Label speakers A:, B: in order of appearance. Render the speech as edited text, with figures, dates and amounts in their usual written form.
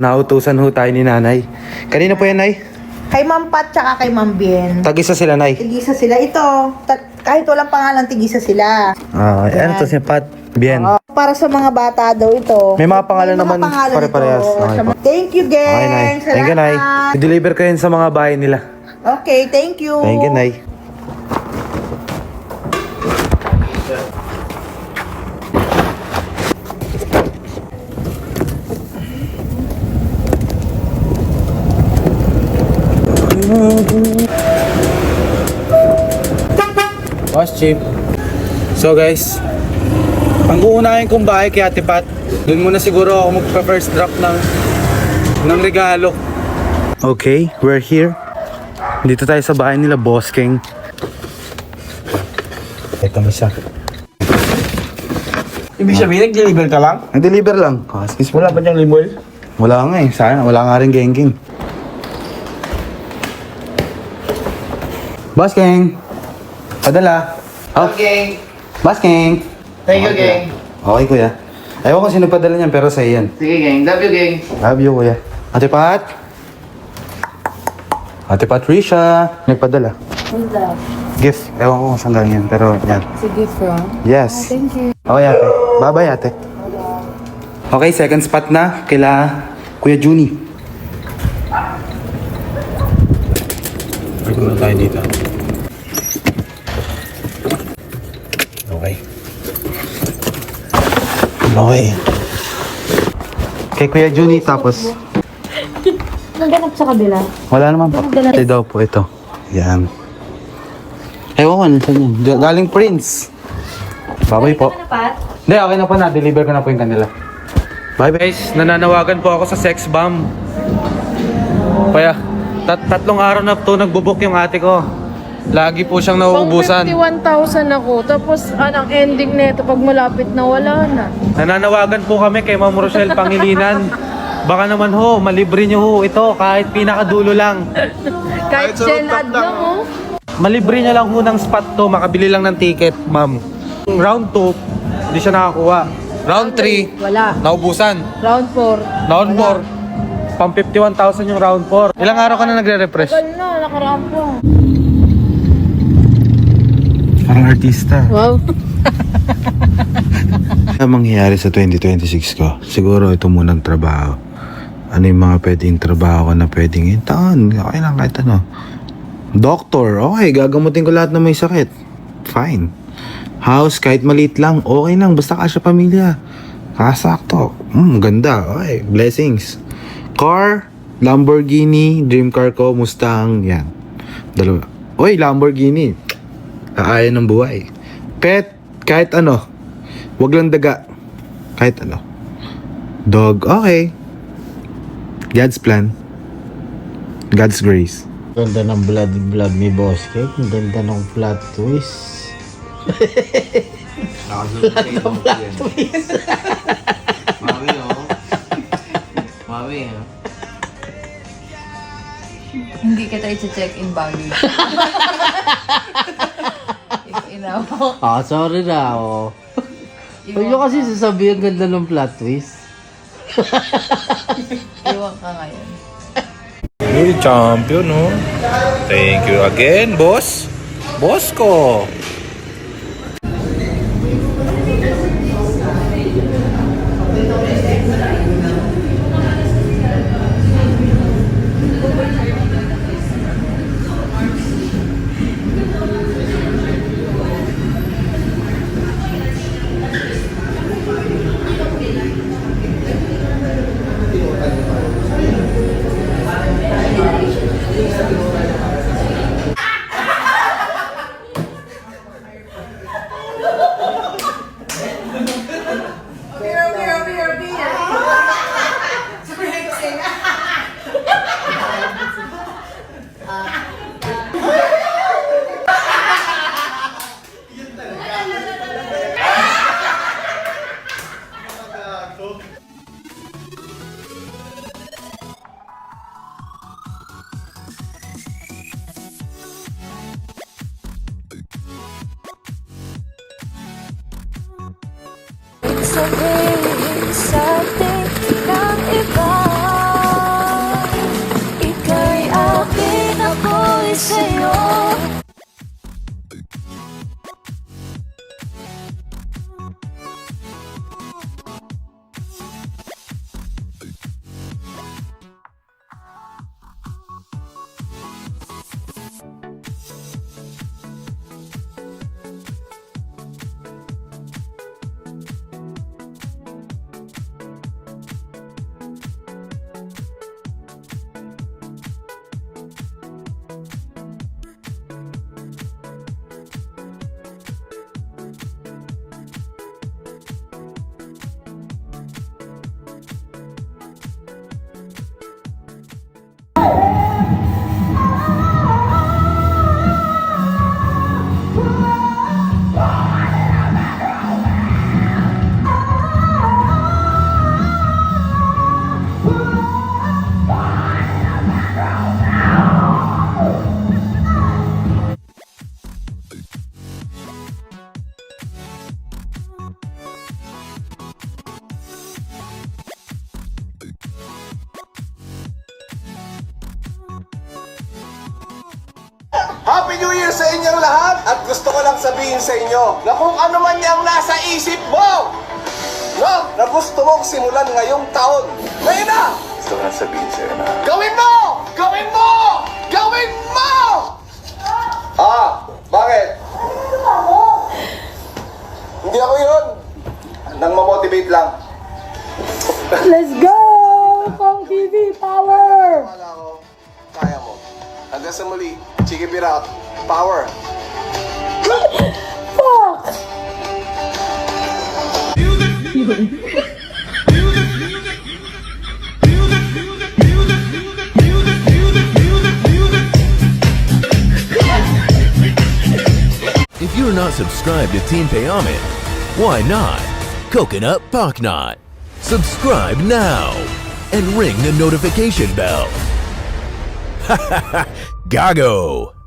A: Nautusan ho tayo ni nanay. Kanina po yan, nay?
B: Kay Ma'am Pat tsaka kay Ma'am Bien.
A: Tag-isa sila, nay.
B: Tigisa sila. Ito, kahit walang pangalan, tigisa sila.
A: Ano to si Pat? Bien.
B: Para sa mga bata daw ito.
A: May mga pangalan naman pare-parehas.
B: Okay,
A: po.
B: thank you, gang.
A: Okay, nay. Thank you, nay. I-deliver ko yun sa mga bahay nila.
B: Okay, thank you.
A: Thank you, nay. Boss Chip. So guys, ang uunahin kong bahay kay Ate Pat. Doon muna siguro ako magpa-first drop ng regalo. Okay, we're here. Dito tayo sa bahay nila, Boss King. Ito may siya.
C: Ibig sabihin, nag-deliver ka lang?
A: Nag-deliver lang.
C: Wala pa diyang limol?
A: Wala nga eh. Sana, wala nga rin gengking. Boss King. Padala.
C: Okay.
A: Boss King.
C: Thank you, gang.
A: Okay, kuya. Ewan ko sino padala niyan, pero sa'yo yan.
C: Sige, gang. Love you, gang.
A: Love you, kuya. Ate Pat. Ate Patricia. Nagpadala.
D: What's that?
A: Gift. Ewan ko kung saan galing yan, pero yan.
D: It's a gift from?
A: Yes.
D: Thank you.
A: Okay, ate. Bye-bye, ate. Okay, second spot na. Kila Kuya Juni. Park muna tayo dito. Okay. Okay. Kay Kuya Juni, tapos...
D: Naganap sa kabila.
A: Wala naman po. Ito daw po, ito. Yan. Ewan ko, nasan yan? Galing Prince. Bye-bye po. Hindi, okay na po na. Deliver ko na po yung kanila. Bye guys, nananawagan po ako sa sex bomb. Kaya, tatlong araw na to nagbubuk yung ate ko. Lagi po siyang nauubusan.
E: Pang 51,000 ako. Tapos, anong ending nito pag malapit na wala na.
A: Nananawagan po kami kay Ma'am Rochelle Pangilinan. Baka naman ho, malibre nyo ho ito kahit pinakadulo lang.
E: Kahit Senad lang, oh.
A: Malibre nyo lang ho ng spot to, makabili lang ng ticket, ma'am. Round 2, hindi siya nakakuha. Round 3,
E: Wala.
A: naubusan.
E: Round 4.
A: Round 4, pang 51,000 yung round 4. Ilang araw ka na nagre-refresh?
E: Tagal na, nakaraan po.
A: Parang artista.
E: Wow.
A: Ano mangyayari sa 2026 ko? Siguro ito munang trabaho. Ano yung mga pwedeng trabaho ko na pwedeng intaan? Okay lang kahit ano. Doctor, okay, gagamutin ko lahat na may sakit. Fine. House, kahit maliit lang, okay lang, basta kasya pamilya. Kasakto. Ganda, okay, blessings. Car, Lamborghini, dream car ko, Mustang, yan. Dalawa. Oy, Lamborghini. Aayan ng buhay. Pet, kahit ano. Wag lang daga. Kahit ano. Dog, okay. God's plan. God's grace.
F: Ganda ng vlog ni Boss Cake. Ang ganda ng plot twist.
C: Mami, oh. Mami, oh.
D: Hindi kita i-check in baggage. Ina mo.
F: Sorry na ako. Huwag nyo kasi sasabihin ang ganda ng plot twist.
D: Iwan ka ngayon.
G: Uy, champion, no? Thank you again, boss. Boss ko.
H: Sabihin sa ating ng iba. sa inyong lahat at gusto ko lang sabihin sa inyo na kung ano man yung nasa isip mo, no, na gusto mong simulan ngayong taon, ngayon na! Gusto ko lang sabihin sa'yo na gawin mo! Gawin mo! Gawin mo! Bakit? Hindi ako yun. Nang mamotivate lang.
E: Let's go! Pang TV power!
H: Wala ko. Kaya mo. Hanggang sa muli. Check it out. Power.
E: Fuck!
I: If you're not subscribed to Team Payaman, why not? Coconut Pocknot. Subscribe now and ring the notification bell. Gago!